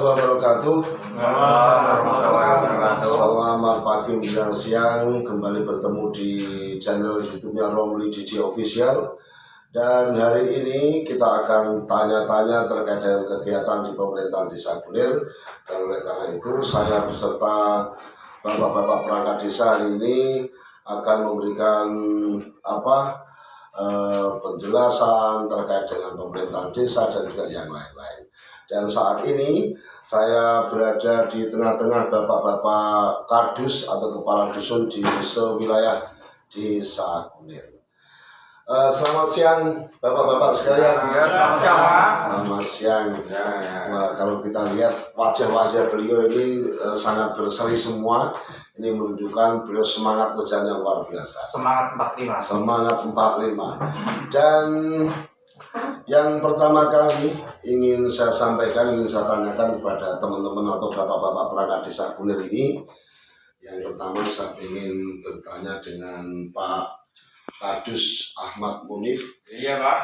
warahmatullahi wabarakatuh. Warahmatullahi wabarakatuh. Selamat pagi menjelang siang, kembali bertemu di channel YouTube-nya Romli DJ Official. Dan hari ini kita akan tanya-tanya terkait dengan kegiatan di pemerintahan Desa Kunir. Dan oleh karena itu saya beserta bapak-bapak perangkat desa hari ini akan memberikan penjelasan terkait dengan pemerintahan desa dan juga yang lain-lain. Dan saat ini saya berada di tengah-tengah bapak-bapak kardus atau kepala dusun di sewilayah Desa Kunir. Selamat siang bapak-bapak sekalian. Ya, selamat siang, Pak. Selamat siang. Ya. Nah, kalau kita lihat wajah-wajah beliau ini sangat berseri semua. Ini menunjukkan beliau semangat kerjanya luar biasa. Semangat 45. Semangat 45. Dan yang pertama kali ingin saya sampaikan, ingin saya tanyakan kepada teman-teman atau bapak-bapak perangkat desa Kunir ini. Yang pertama saya ingin bertanya dengan Pak Kardus Ahmad Munif. Iya, Pak.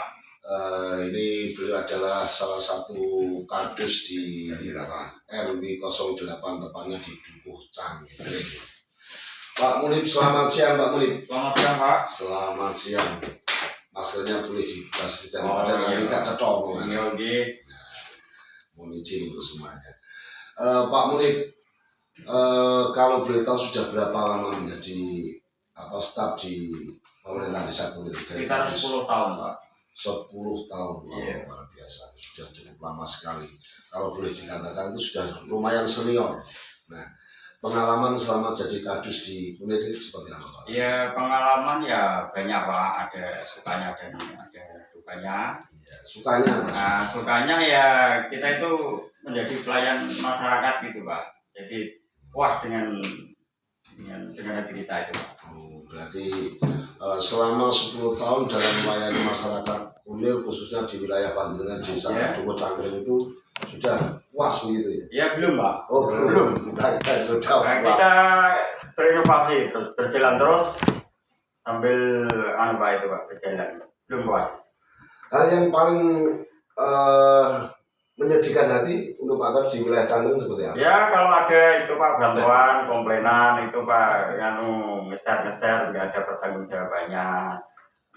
Ini beliau adalah salah satu kardus di RW 08, tepatnya di Dukuh Cangkring. Pak Munif, selamat siang Pak Munif. Selamat siang, Pak. Selamat siang. Maskernya boleh dibuka sedikit, Oh, padahal iya, nanti Pak. gak cetol. Iya, oke. Mohon izin untuk semuanya. Pak Munif, kalau boleh tahu sudah berapa lama menjadi staf di pemerintah desa Kunir? Sekitar 10 tahun, Pak. 10 tahun, Iya. luar biasa, sudah cukup lama sekali. Kalau boleh dikatakan itu sudah lumayan senior. Nah, pengalaman selama jadi kardus di Kunir itu seperti apa Pak? Ya, pengalaman ya banyak, Pak. Ada sukanya dan ada dukanya. Ya, sukanya Mas. Nah, sukanya ya kita itu menjadi pelayan masyarakat gitu, Pak. Jadi puas dengan hati kita itu, Pak. Berarti selama 10 tahun dalam melayani masyarakat Kunir, khususnya di wilayah Panjenengan di sana Dukuh Cangkring itu sudah puas begitu ya? Ya belum, Pak. Oh belum. Kita Kita berinovasi berjalan terus sambil Pak itu, Pak, berjalan. Belum puas. Hal yang paling menyedihkan hati untuk Pak Kardus di wilayah Cangkring seperti apa? Ya kalau ada itu, Pak, bantuan, komplainan itu, Pak, ngeser nggak ada pertanggungjawabannya.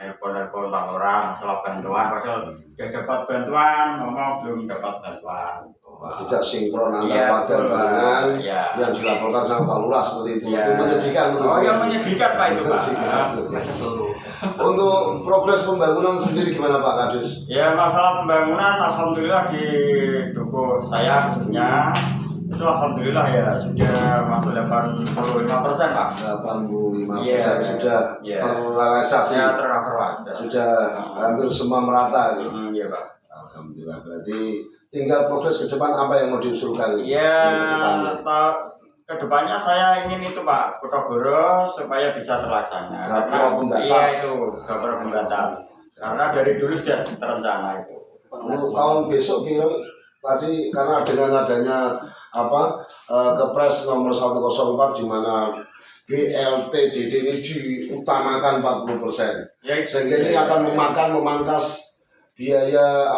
Nelpon orang masalah bantuan, padahal udah dapat bantuan, ngomong belum dapat bantuan. Tidak sinkron antara Iya, warga dengan iya. yang dilaporkan sama Pak Lurah seperti itu. Iya. Itu menyedihkan. Oh, yang menyedihkan, Pak, itu, Pak. Untuk progres pembangunan sendiri gimana Pak Kardus? Ya, masalah pembangunan alhamdulillah di Dukuh saya khususnya itu alhamdulillah ya sudah masuk 85%, Pak. 85% Iya. sudah Iya. terrealisasi. Ya tercover, Pak. Sudah hampir semua merata gitu. Iya, Pak. Alhamdulillah, berarti tinggal progres ke depan apa yang mau diusulkan? Ya, kedepannya saya ingin itu, Pak, Kutogoro supaya bisa terlaksana. Gapura pembatas. Iya itu, Gapura pembatas. Karena dari dulu sudah terencana itu. Untuk tahun besok kira tadi karena dengan adanya Kepres nomor 104 di mana BLTDD ini diutamakan 40%. Ya, Sehingga ini akan memangkas biaya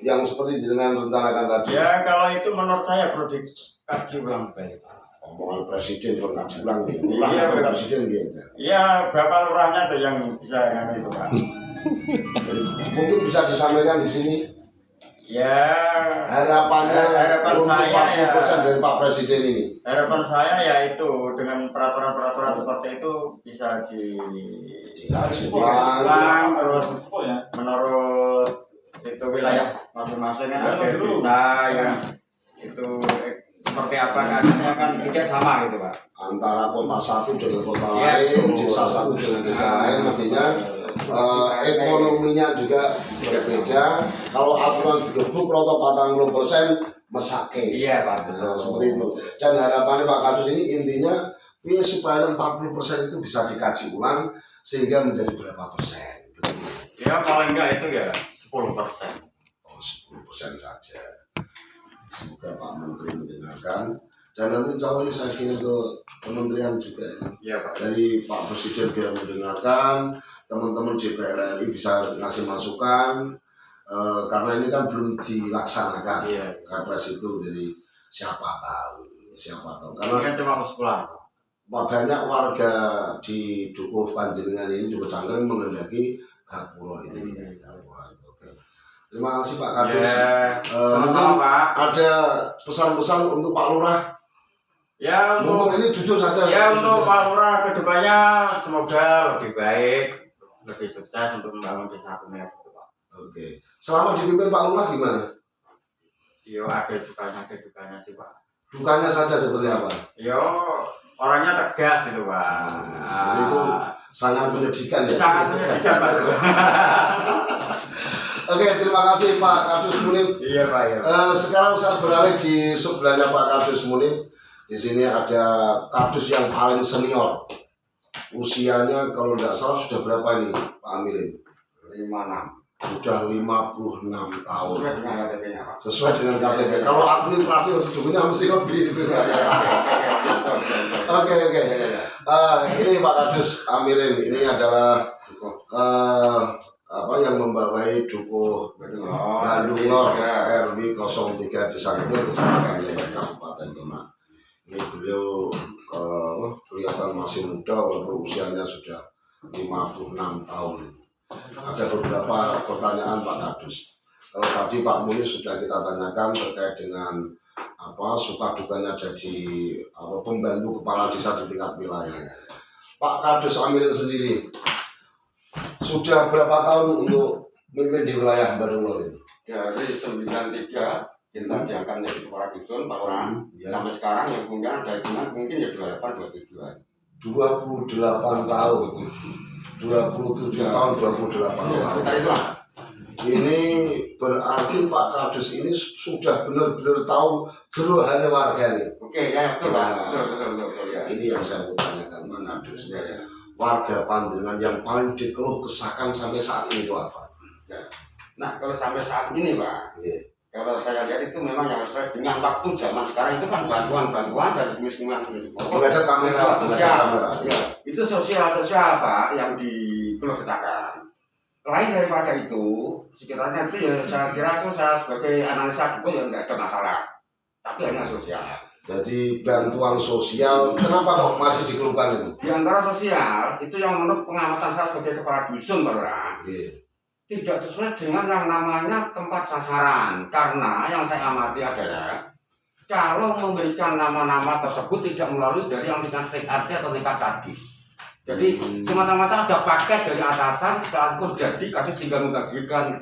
yang seperti dengan rencanakan tadi. Ya, kalau itu menurut saya perlu dikaji ulang baik. Omongan presiden berkaji ulang nih. Iya, Ulang presiden gitu. Iya, berapa lurahnya tuh yang bisa itu, Pak. Mungkin bisa disampaikan di sini Ya, harapan saya ya, 40% dari Pak Presiden ini. harapan saya ya itu dengan peraturan-peraturan seperti itu bisa Dikaji ulang terus menurut itu wilayah masing-masing kan ada desa yang itu seperti apa keadaannya kan tidak sama gitu, Pak. Antara kota satu dengan kota Ya, lain, betul. desa satu dengan desa lain, mestinya ekonominya juga berbeda. Kalau aturan digebuk roto 40% mesake. Iya, Pak. Nah, seperti itu. Dan harapannya Pak Kardus ini intinya supaya 40% itu bisa dikaji ulang sehingga menjadi berapa persen? Ya paling enggak itu ya 10%. Oh, 10% saja. Semoga Pak Menteri mendengarkan. Dan nanti insya Allah saya kirim ke kementerian juga. Iya, Pak. Dari Pak Presiden biar mendengarkan, teman-teman DPR RI bisa ngasih masukan, karena ini kan belum dilaksanakan. Iya. Kepres itu, jadi siapa tahu karena Ini kan cuma muskulan. banyak warga di Dukuh Panjenengan ini di Cangkring menghendaki gapura itu. Oke. Terima kasih Pak Kadus. Sama-sama Pak. Ada pesan-pesan untuk Pak Lurah. Ya untuk ini jujur saja. Ya untuk Pak Lurah kedepannya semoga lebih baik, lebih sukses untuk membangun desa Kunir. Oke. Selama dipimpin Pak Lurah gimana? Yo ada sukanya, ada dukanya sih Pak. Dukanya saja seperti apa? Yo orangnya tegas gitu Pak. Itu sangat menyedihkan ya. Sangat menyedihkan Pak. Oke, terima kasih Pak Kadus Munib. Iya Pak. Iya. Sekarang saya beralih di sebelahnya Pak Kadus Munib. Di sini ada Kadus yang paling senior. Usianya kalau tidak salah sudah berapa ini Pak Amirin? 56. Sudah 56 tahun. Sesuai dengan KTP-nya Pak. Sesuai dengan KTP. Kalau administrasi sesungguhnya mesti lebih. Oke. Ini Pak Kadus Amirin. Ini adalah yang membawai Dukuh Bandung Lor RW 03 Desa Kunir Kecamatan Lembang Kabupaten Demak. Ini beliau kelihatan masih muda walaupun usianya sudah 56 tahun. Ada beberapa pertanyaan Pak Kadus. Kalau tadi Pak Muni sudah kita tanyakan terkait dengan suka dukanya jadi pembantu kepala desa di tingkat wilayah. Pak Kadus Amirin sendiri sudah berapa tahun untuk memimpin di wilayah Bandung Lor ini? Dari 93 kita diangkat menjadi kepala dusun Pak Lurah. Sampai sekarang yang mungkin ada hitungan mungkin ya 28-27an. 28 tahun. 27 tahun 28 tahun. Sekitar itu lah. Ini berarti Pak Kadus ini sudah benar-benar tahu jerohannya warga nih. Oke, ya betul Pak. Betul ya. Ini yang saya mau tanyakan Pak Kadus. Ya. Warga Panjenengan yang paling dikeluh kesahkan sampai saat ini itu apa? Ya. Nah, kalau sampai saat ini Pak, kalau saya lihat itu memang yang sesuai dengan waktu zaman sekarang itu kan bantuan dari kemiskinan. Ada kamera, sosial. Ya, itu sosial Pak yang dikeluh kesahkan. Lain daripada itu, sekiranya itu ya saya kira itu saya sebagai analisa juga ya nggak ada masalah. Tapi hanya sosial. Jadi bantuan sosial, kenapa kok masih dikeluhkan itu? Di antara sosial, itu yang menurut pengamatan saya sebagai kepala dusun Pak Lurah, tidak sesuai dengan yang namanya tempat sasaran. Karena yang saya amati adalah, kalau memberikan nama-nama tersebut tidak melalui dari yang tingkat RT atau tingkat kadis. Jadi semata-mata ada paket dari atasan, sekalipun jadi kadis tinggal membagikan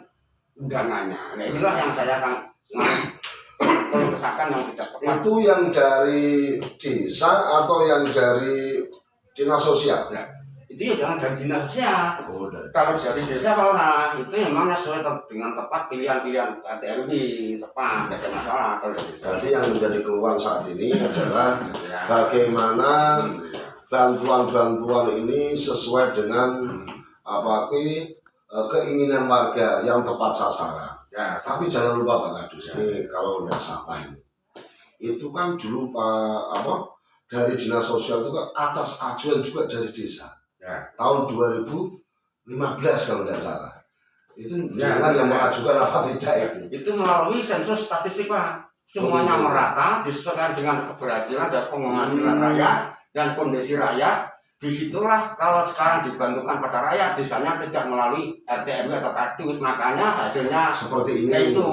undangannya. Nah inilah yang saya sangat kalau misalkan yang tidak tepat. Itu yang dari desa atau yang dari dinas sosial? Nah, itu ya jangan dari dinas sosial. Kalau dari desa kalau itu memang sesuai dengan tepat pilihan-pilihan RT RW tepat, tidak ada masalah kalau dari desa. Berarti yang menjadi keluhan saat ini adalah bagaimana bantuan-bantuan ini sesuai dengan keinginan warga yang tepat sasaran. Ya. Tapi jangan lupa Pak Kadus, ini kalau udah salah ini. Itu kan dulu dari dinas sosial itu kan atas ajuan juga dari desa. Ya. Tahun 2015 kalau tidak salah. Itu jangan yang mengajukan apa tidak itu. Itu melalui sensus statistik Pak. Semuanya merata disesuaikan dengan keberhasilan dan penghasilan rakyat dan kondisi rakyat. Disitulah kalau sekarang dibantukan pada rakyat, desanya tidak melalui RT RW atau kadus, makanya hasilnya seperti ini. Itu.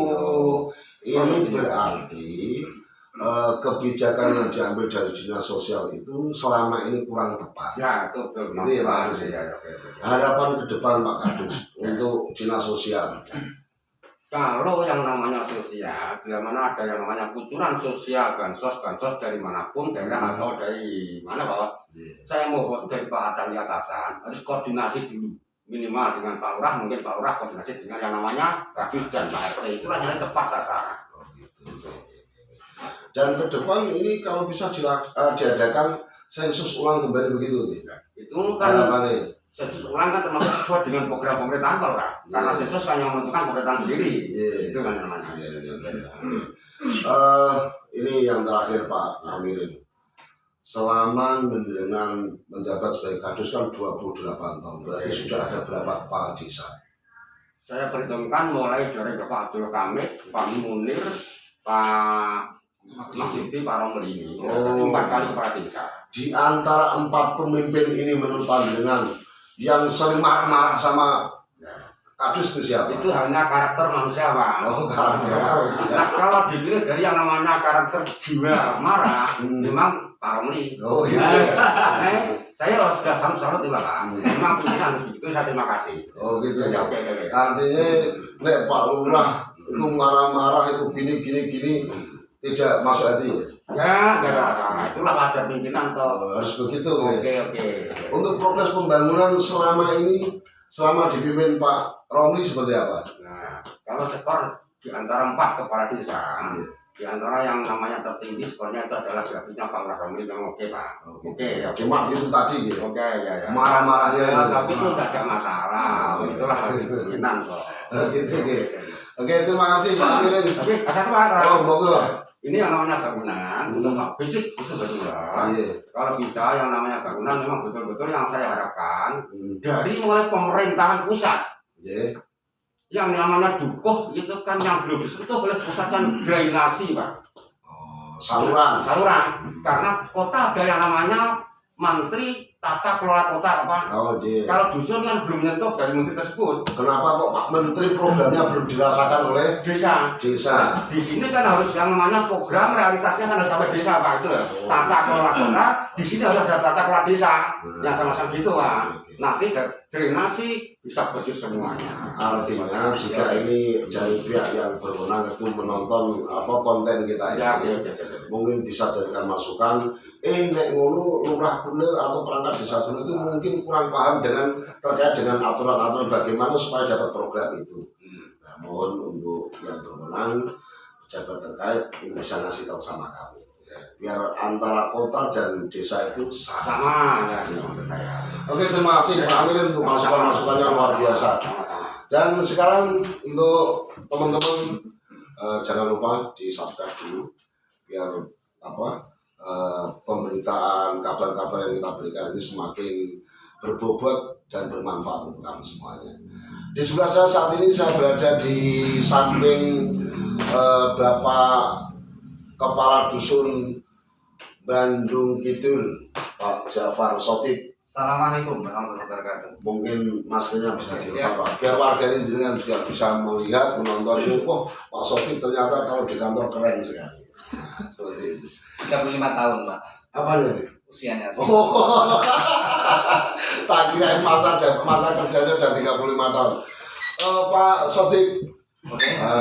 Ini berarti kebijakan yang diambil dari dinas sosial itu selama ini kurang tepat. Ya, betul. Itu ya Pak Kadus. Harapan ke depan Pak Kadus untuk dinas sosial. Kalau yang namanya sosial, bila mana ada yang namanya kucuran sosial, bansos dari manapun, daerah atau dari mana Pak? Saya mohon dari Pak Adani atasan harus koordinasi dulu, minimal dengan Pak Lurah, mungkin Pak Lurah koordinasi dengan yang namanya kadus dan Pak RT, itulah yang tepat sasaran. Dan ke depan ini kalau bisa diadakan sensus ulang kembali begitu nih. Itu kan harapannya. Sensus ulang kan termasuk sesuai dengan program pemerintahan Pak Lurah. Karena sensus kan yang menentukan pemerintahan sendiri. Itu kan namanya. Ini yang terakhir Pak Amirin. Selama menjenengan menjabat sebagai kadus kan 28 tahun. Berarti sudah ada berapa kepala desa? Saya perhitungkan mulai dari Bapak Abdul Kamid, Pak Munir, Pak gede Pak Romli ini. Oh. Jadi 4 kali kepala desa. Di antara 4 pemimpin ini menurut pandangan yang sering marah-marah sama kadus itu siapa? Itu hanya karakter manusia, Pak. Oh, karakter manusia. Nah, kalau dipilih dari yang namanya karakter jiwa marah, memang Pak Romli. Oh iya. Saya sudah salut-salut itu lah, Pak. Memang pimpinan harus begitu, saya terima kasih. Oh gitu Ya, ya. oke, oke, oke. Artinya nek Pak Lurah itu marah-marah itu gini tidak masuk hati ya? Ya, nggak ada masalah. Itulah wajar pimpinan toh. Oh, harus begitu Oke, ya. oke. Untuk progres pembangunan selama ini, selama dipimpin Pak Romli seperti apa? Nah, kalau skor di antara 4 kepala desa, Iya. di antara yang namanya tertinggi skornya itu adalah grafiknya Pak Romli memang oke, Pak. Oke, ya. Cuma itu tadi gitu. Oke, ya, ya. Marah-marahnya Ya, itu. tapi itu udah ada masalah. Oh, Itulah harus pimpinan kok. Gitu, gitu. Oke, terima kasih Pak Amirin. Tapi satu Pak, Oh, monggo. ini yang namanya bangunan, untuk Pak fisik itu betul. Iya. Kalau bisa yang namanya bangunan memang betul-betul yang saya harapkan dari mulai pemerintahan pusat. Iya. Yang namanya dukuh itu kan yang belum disentuh oleh pusat kan drainasi, Pak. Oh, saluran. Saluran. Karena kota ada yang namanya Menteri Tata Kelola Kota apa? Oh, iya. Kalau dusun kan belum menyentuh dari menteri tersebut. Kenapa kok Pak Menteri programnya belum dirasakan oleh Desa. desa? Di sini kan harus yang namanya program realitasnya kan harus sampai desa, Pak. Itu ya. Tata kelola kota, di sini harus ada tata kelola desa. Yang sama-sama gitu, Pak. Nanti drainasi bisa bersih semuanya. Artinya jika ini dari pihak yang berwenang itu menonton konten kita Ya, ini, mungkin bisa jadikan masukan. Nek ngono lurah bener atau perangkat desa Solo itu mungkin kurang paham terkait dengan aturan-aturan bagaimana supaya dapat program itu. Nah, mohon untuk yang berwenang pejabat terkait ini bisa ngasih tahu sama kami. Biar antara kota dan desa itu sama. Sama, ya, maksud saya. Oke, terima kasih Pak Amir untuk masukan-masukannya luar biasa. Dan sekarang untuk teman-teman jangan lupa di subscribe dulu biar pemberitaan kabar-kabar yang kita berikan ini semakin berbobot dan bermanfaat untuk kami semuanya. Di sebelah saya saat ini saya berada di samping Bapak Kepala Dusun Bandung Kidul, Pak Jafar Sotik. Assalamualaikum warahmatullahi wabarakatuh. Mungkin masternya bisa cerita Pak, biar warga ini juga bisa melihat, menonton ini. Wah, Pak Sotik ternyata kalau di kantor keren sekali. Nah, seperti itu. 35 tahun, Pak. Apa itu? Usianya. Oh, tak kirain masa kerjanya udah 35 tahun. Pak Sotik,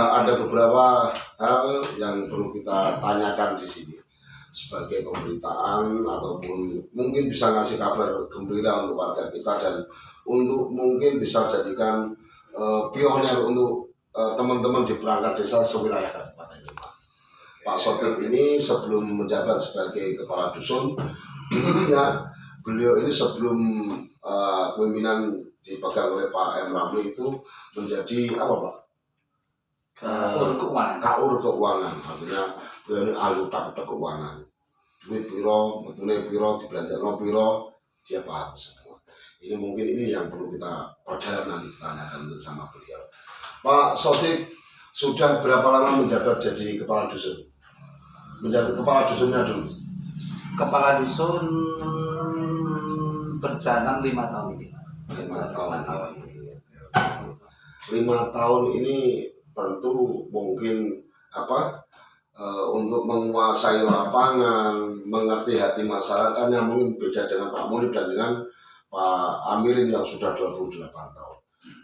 ada beberapa hal yang perlu kita tanyakan di sini sebagai pemberitaan ataupun mungkin bisa ngasih kabar gembira untuk warga kita dan untuk mungkin bisa jadikan pionir untuk teman-teman di perangkat desa sewilayah Kabupaten Demak. Pak Sotik ini sebelum menjabat sebagai kepala dusun, dulunya beliau ini sebelum kepemimpinan dipegang oleh Pak M. Ramli itu menjadi apa Pak? Kaur keuangan, artinya beliau ini ahli utak-utak keuangan. Duit piro, metune piro, dibelanjakno piro, dia paham semua. Ini mungkin ini yang perlu kita perdalam nanti kita tanyakan bersama beliau. Pak Sotik sudah berapa lama menjabat jadi kepala dusun? Menjabat kepala dusunnya dulu. Kepala dusun berjalan 5 tahun ini. 5 tahun. 5 tahun ini tentu mungkin untuk menguasai lapangan, mengerti hati masyarakatnya mungkin beda dengan Pak Munib dan dengan Pak Amirin yang sudah 28 tahun.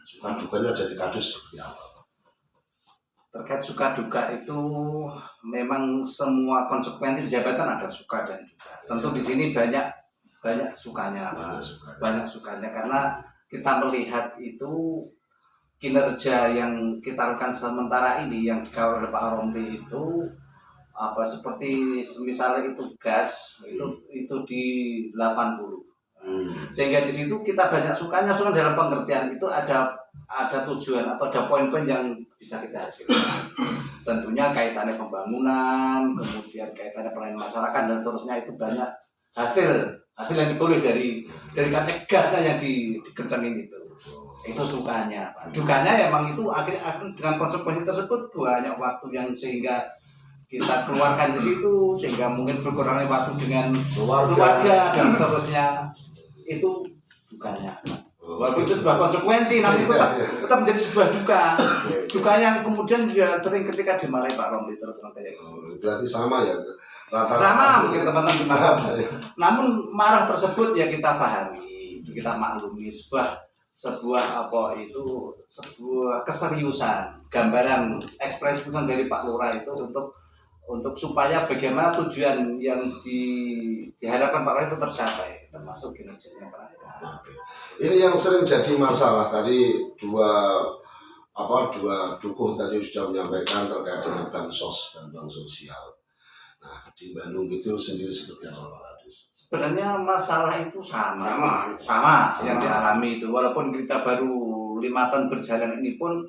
Suka dukanya jadi kadus seperti apa? Terkait suka duka itu memang semua konsekuensi jabatan ada suka dan duka. Tentu di sini banyak sukanya, banyak sukanya karena kita melihat itu kinerja yang kita lakukan sementara ini yang dikawal oleh Pak Romli itu seperti misalnya itu gas itu di 80. Sehingga di situ kita banyak sukanya soalnya dalam pengertian itu ada tujuan atau ada poin-poin yang bisa kita hasilkan. Tentunya kaitannya pembangunan, kemudian kaitannya pelayanan masyarakat dan seterusnya itu banyak hasil yang diperoleh dari katanya gasnya yang dikencengin itu. Itu sukanya, Pak. Dukanya emang itu akhirnya dengan konsekuensi tersebut banyak waktu yang sehingga kita keluarkan di situ sehingga mungkin berkurangnya waktu dengan Keluarga. keluarga dan seterusnya, itu dukanya. Walaupun itu sebuah konsekuensi, namun itu tetap menjadi sebuah duka. Duka yang kemudian juga sering ketika dimarahi Pak Romli terus kayak gitu. Berarti sama ya, rata-rata Sama mungkin teman-teman dimarah. Namun marah tersebut ya kita pahami, kita maklumi sebuah apa itu, sebuah keseriusan, gambaran ekspresi dari Pak Lurah itu untuk supaya bagaimana tujuan yang diharapkan Pak Lurah itu tercapai, termasuk kinerjanya Pak Lurah. Ini yang sering jadi masalah tadi dua dukuh tadi sudah menyampaikan terkait dengan bantuan sosial. Nah, di Bandung itu sendiri seperti apa Pak Kadis? Sebenarnya masalah itu sama yang dialami itu, walaupun kita baru 5 tahun berjalan ini pun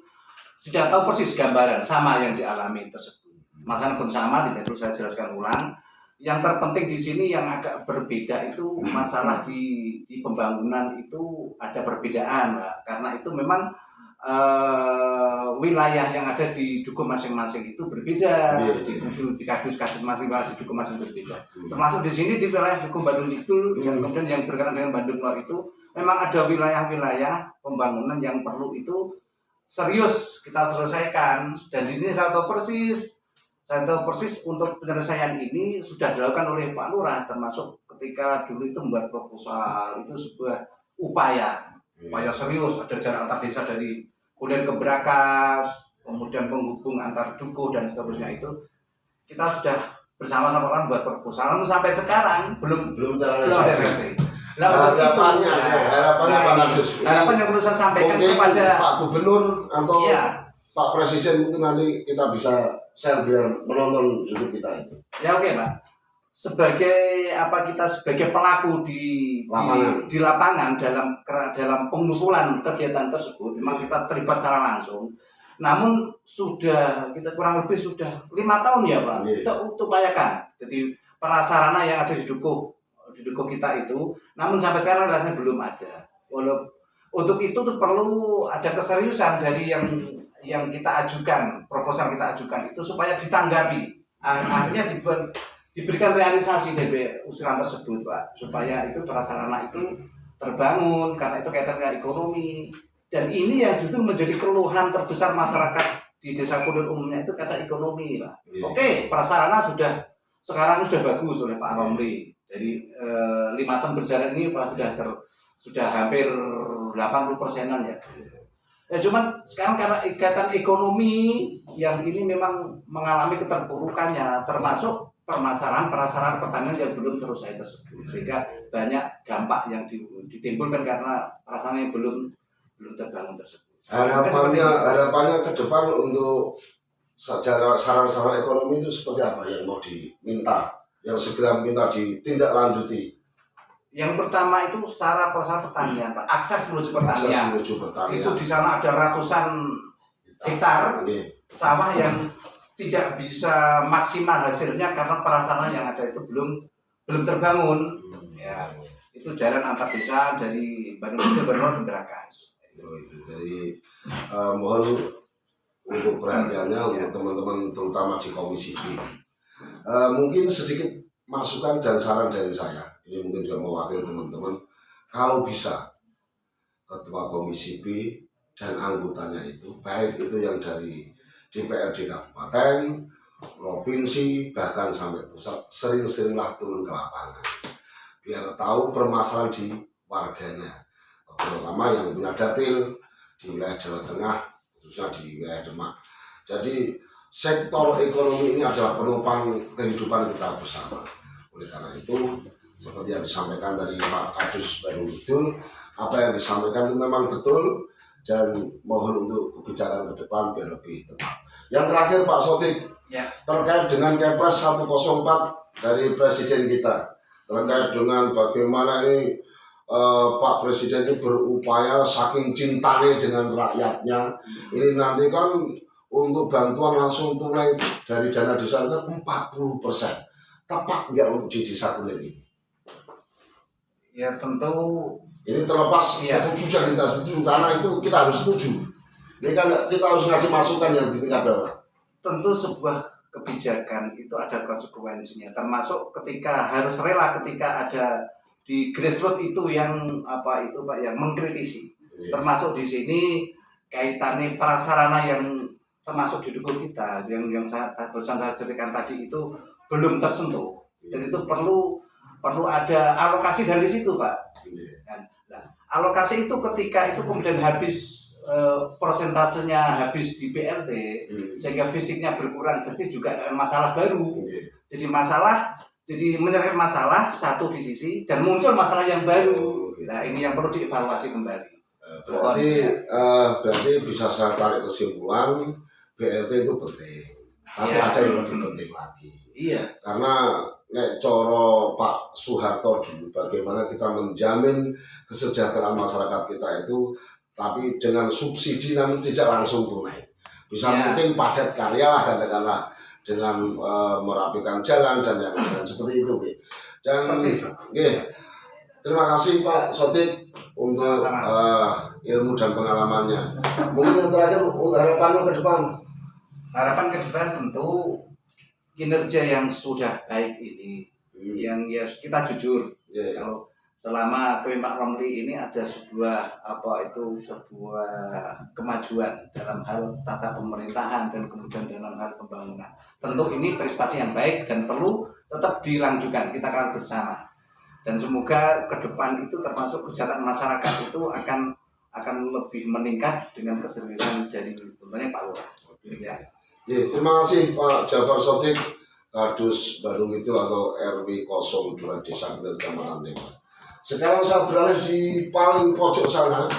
sudah tahu persis gambaran sama yang dialami tersebut. Masalah pun sama, tidak perlu saya jelaskan ulang. Yang terpenting di sini yang agak berbeda itu masalah di pembangunan itu ada perbedaan, Pak. Karena itu memang wilayah yang ada di dukuh masing-masing itu berbeda, di kadus-kadus masing-masing di dukuh masing berbeda. Termasuk di sini di wilayah dukuh Bandung Kidul yang kemudian yang berkaitan dengan Bandung Luar itu memang ada wilayah-wilayah pembangunan yang perlu itu serius kita selesaikan, dan di sini saya tahu persis untuk penyelesaian ini sudah dilakukan oleh Pak Lurah, termasuk ketika dulu itu membuat proposal, itu sebuah upaya serius, ada jarak antar desa dari kemudian ke Brakas, kemudian penghubung antar dukuh dan seterusnya, itu kita sudah bersama-sama kan buat proposal, namun sampai sekarang belum terrealisasi. Harapannya Pak Kadis. Harapan yang perlu saya sampaikan mungkin kepada Pak Gubernur atau ya, Pak Presiden mungkin nanti kita bisa share biar menonton YouTube kita itu. ya oke Pak. Kita sebagai pelaku di lapangan dalam pengumpulan kegiatan tersebut, memang kita terlibat secara langsung. Namun kita kurang lebih sudah 5 tahun ya Pak. Kita upayakan. Jadi prasarana yang ada di dukuh kita itu, namun sampai sekarang rasanya belum ada. Untuk itu tuh perlu ada keseriusan dari yang kita ajukan, proposal kita ajukan itu supaya ditanggapi. Artinya diberikan realisasi dari usulan tersebut Pak, supaya itu prasarana itu terbangun, karena itu kaitan dengan ekonomi. Dan ini yang justru menjadi keluhan terbesar masyarakat di Desa Kudul umumnya itu kata ekonomi Pak. Oke, prasarana sekarang sudah bagus oleh Pak Romli. Jadi 5 tahun berjalan ini Pak sudah hampir 80%-an ya. Ya cuman sekarang karena ikatan ekonomi yang ini memang mengalami keterpurukannya, termasuk permasalahan prasarana pertanian yang belum selesai tersebut, sehingga banyak dampak yang ditimbulkan karena prasarana yang belum terbangun tersebut. Harapannya ke depan untuk saran-saran ekonomi itu seperti apa yang mau diminta, yang segera minta ditindaklanjuti? Yang pertama itu secara prasarana pertanian Pak, akses menuju pertanian. Itu di sana ada ratusan hektar sawah yang tidak bisa maksimal hasilnya karena prasarana yang ada itu belum terbangun. Ya, itu jalan antar desa dari Bandung ke Brakas. Jadi mohon untuk perhatiannya untuk teman-teman terutama di Komisi B. Mungkin sedikit masukan dan saran dari saya. Ini mungkin juga mewakili teman-teman. Kalau bisa Ketua Komisi B dan anggotanya itu, baik itu yang dari DPRD Kabupaten, Provinsi, bahkan sampai pusat, sering-seringlah turun ke lapangan. Biar tahu permasalahan di warganya. Terutama yang punya dapil di wilayah Jawa Tengah, khususnya di wilayah Demak. Jadi sektor ekonomi ini adalah penopang kehidupan kita bersama. Oleh karena itu, seperti yang disampaikan dari Pak Kadus Bandung Kidul, apa yang disampaikan itu memang betul, dan mohon untuk kebijakan ke depan biar lebih tepat. Yang terakhir Pak Sotik, terkait dengan Kepres 104 dari Presiden kita, terkait dengan bagaimana ini Pak Presiden ini berupaya saking cintanya dengan rakyatnya, ini nanti kan untuk bantuan langsung tunai dari dana desa itu 40%. Tepat nggak untuk di desa Kulit ini? Ya tentu. Ini terlepas setuju dan tidak setuju, karena itu kita harus setuju. Ini kan kita harus ngasih masukan yang di tingkat bawah. Tentu sebuah kebijakan itu ada konsekuensinya, termasuk ketika harus rela ketika ada di grassroots itu yang apa itu Pak yang mengkritisi, termasuk di sini kaitannya prasarana yang termasuk di dukun kita yang barusan saya ceritakan tadi itu belum tersentuh dan itu perlu ada alokasi dari situ Pak. Nah, alokasi itu ketika itu kemudian habis prosentasenya habis di BLT sehingga fisiknya berkurang pasti juga ada masalah baru. Jadi menyerahkan masalah satu di sisi dan muncul masalah yang baru. Nah ini yang perlu dievaluasi kembali. Berarti bisa saya tarik kesimpulan BLT itu penting, tapi ada yang lebih penting lagi. Iya. Karena nek coro Pak Soeharto dulu bagaimana kita menjamin kesejahteraan masyarakat kita itu tapi dengan subsidi namun tidak langsung tunai. Bisa mungkin padat karya katakanlah dengan merapikan jalan dan yang lain seperti itu. Dan terima kasih Pak Sotik untuk ilmu dan pengalamannya. Mungkin yang terakhir untuk harapannya ke depan. Harapan ke depan tentu kinerja yang sudah baik ini, yang ya kita jujur. Kalau selama Pak Romli ini ada sebuah kemajuan dalam hal tata pemerintahan dan kemudian dalam hal pembangunan. Tentu ini prestasi yang baik dan perlu tetap dilanjutkan, kita akan bersama. Dan semoga ke depan itu termasuk kesejahteraan masyarakat itu akan lebih meningkat dengan keseriusan dari tentunya Pak Lurah. Ya. Terima kasih Pak Jafar Sotik, Kadus Bandung itu atau RW 02 Desa Bener Kecamatan Lembang. Sekarang saya beralih di paling pojok sana.